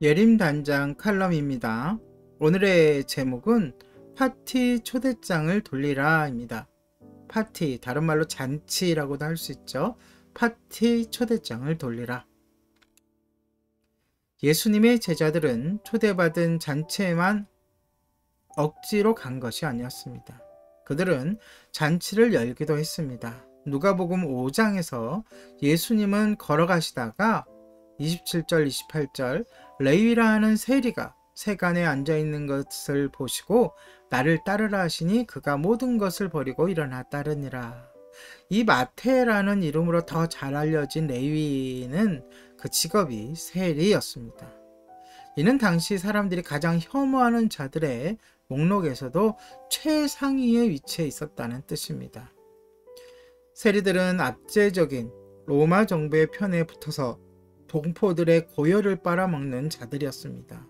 예림 단장 칼럼입니다. 오늘의 제목은 파티 초대장을 돌리라입니다. 파티, 다른 말로 잔치라고도 할 수 있죠. 파티 초대장을 돌리라. 예수님의 제자들은 초대받은 잔치에만 억지로 간 것이 아니었습니다. 그들은 잔치를 열기도 했습니다. 누가복음 5장에서 예수님은 걸어가시다가 27절, 28절 레위라 하는 세리가 세간에 앉아있는 것을 보시고 나를 따르라 하시니 그가 모든 것을 버리고 일어나 따르니라. 이 마태라는 이름으로 더 잘 알려진 레위는 그 직업이 세리였습니다. 이는 당시 사람들이 가장 혐오하는 자들의 목록에서도 최상위의 위치에 있었다는 뜻입니다. 세리들은 압제적인 로마 정부의 편에 붙어서 동포들의 고열을 빨아먹는 자들이었습니다.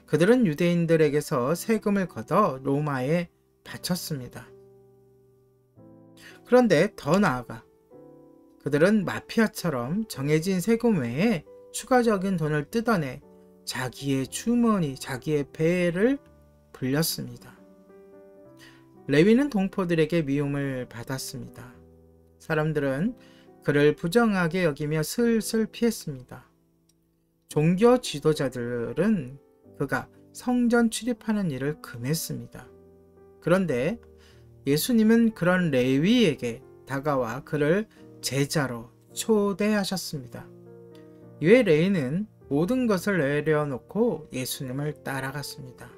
그들은 유대인들에게서 세금을 걷어 로마에 바쳤습니다. 그런데 더 나아가 그들은 마피아처럼 정해진 세금 외에 추가적인 돈을 뜯어내 자기의 주머니, 자기의 배를 불렸습니다. 레위는 동포들에게 미움을 받았습니다. 사람들은 그를 부정하게 여기며 슬슬 피했습니다. 종교 지도자들은 그가 성전 출입하는 일을 금했습니다. 그런데 예수님은 그런 레위에게 다가와 그를 제자로 초대하셨습니다. 이에 레위는 모든 것을 내려놓고 예수님을 따라갔습니다.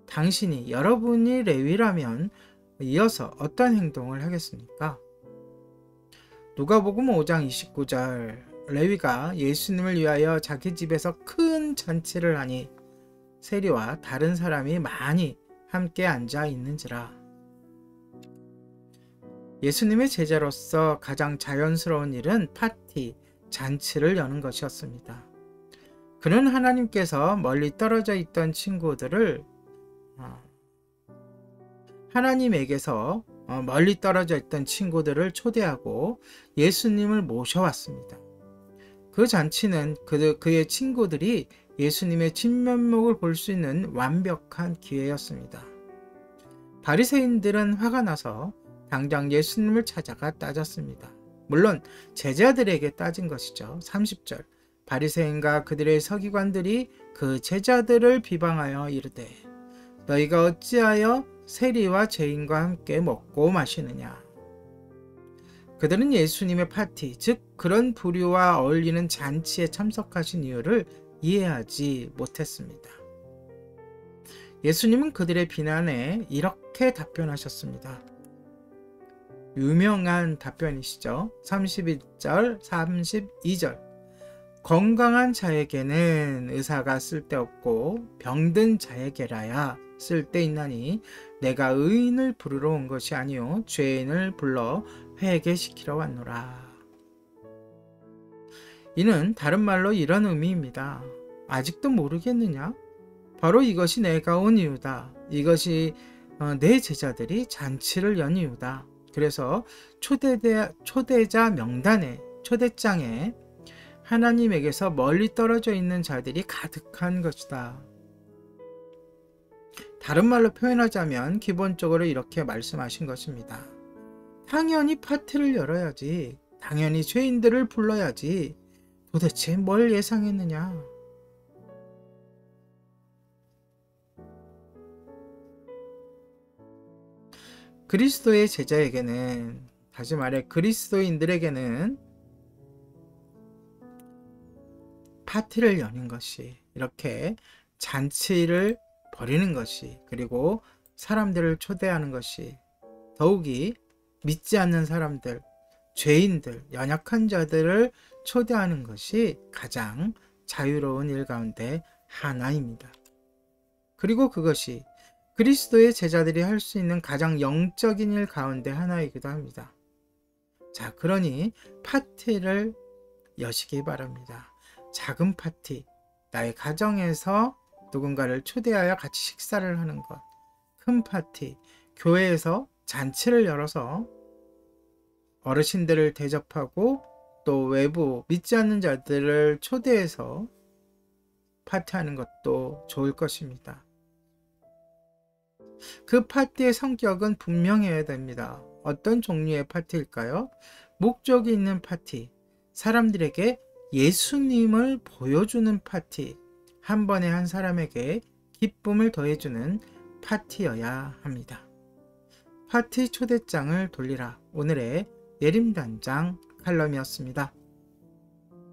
당신이, 여러분이 레위라면 이어서 어떤 행동을 하겠습니까? 누가복음 5장 29절 레위가 예수님을 위하여 자기 집에서 큰 잔치를 하니 세리와 다른 사람이 많이 함께 앉아 있는지라. 예수님의 제자로서 가장 자연스러운 일은 파티, 잔치를 여는 것이었습니다. 그는 하나님께서 멀리 떨어져 있던 친구들을 하나님에게서 멀리 떨어져 있던 친구들을 초대하고 예수님을 모셔왔습니다. 그 잔치는 그의 친구들이 예수님의 진면목을 볼 수 있는 완벽한 기회였습니다. 바리새인들은 화가 나서 당장 예수님을 찾아가 따졌습니다. 물론 제자들에게 따진 것이죠. 30절 바리새인과 그들의 서기관들이 그 제자들을 비방하여 이르되 너희가 어찌하여 세리와 죄인과 함께 먹고 마시느냐. 그들은 예수님의 파티, 즉 그런 부류와 어울리는 잔치에 참석하신 이유를 이해하지 못했습니다. 예수님은 그들의 비난에 이렇게 답변하셨습니다. 유명한 답변이시죠. 31절, 32절 건강한 자에게는 의사가 쓸데없고 병든 자에게라야 쓸데있나니 내가 의인을 부르러 온 것이 아니요 죄인을 불러 회개시키러 왔노라. 이는 다른 말로 이런 의미입니다. 아직도 모르겠느냐? 바로 이것이 내가 온 이유다. 이것이 내 제자들이 잔치를 연 이유다. 그래서 초대자 명단에, 초대장에 하나님에게서 멀리 떨어져 있는 자들이 가득한 것이다. 다른 말로 표현하자면 기본적으로 이렇게 말씀하신 것입니다. 당연히 파티를 열어야지. 당연히 죄인들을 불러야지. 도대체 뭘 예상했느냐? 그리스도의 제자에게는, 다시 말해 그리스도인들에게는 파티를 여는 것이, 이렇게 잔치를 벌이는 것이, 그리고 사람들을 초대하는 것이, 더욱이 믿지 않는 사람들, 죄인들, 연약한 자들을 초대하는 것이 가장 자유로운 일 가운데 하나입니다. 그리고 그것이 그리스도의 제자들이 할 수 있는 가장 영적인 일 가운데 하나이기도 합니다. 자, 그러니 파티를 여시기 바랍니다. 작은 파티, 나의 가정에서 누군가를 초대하여 같이 식사를 하는 것, 큰 파티, 교회에서 잔치를 열어서 어르신들을 대접하고 또 외부 믿지 않는 자들을 초대해서 파티하는 것도 좋을 것입니다. 그 파티의 성격은 분명해야 됩니다. 어떤 종류의 파티일까요? 목적이 있는 파티, 사람들에게 예수님을 보여주는 파티, 한 번에 한 사람에게 기쁨을 더해주는 파티여야 합니다. 파티 초대장을 돌리라. 오늘의 예림단장 칼럼이었습니다.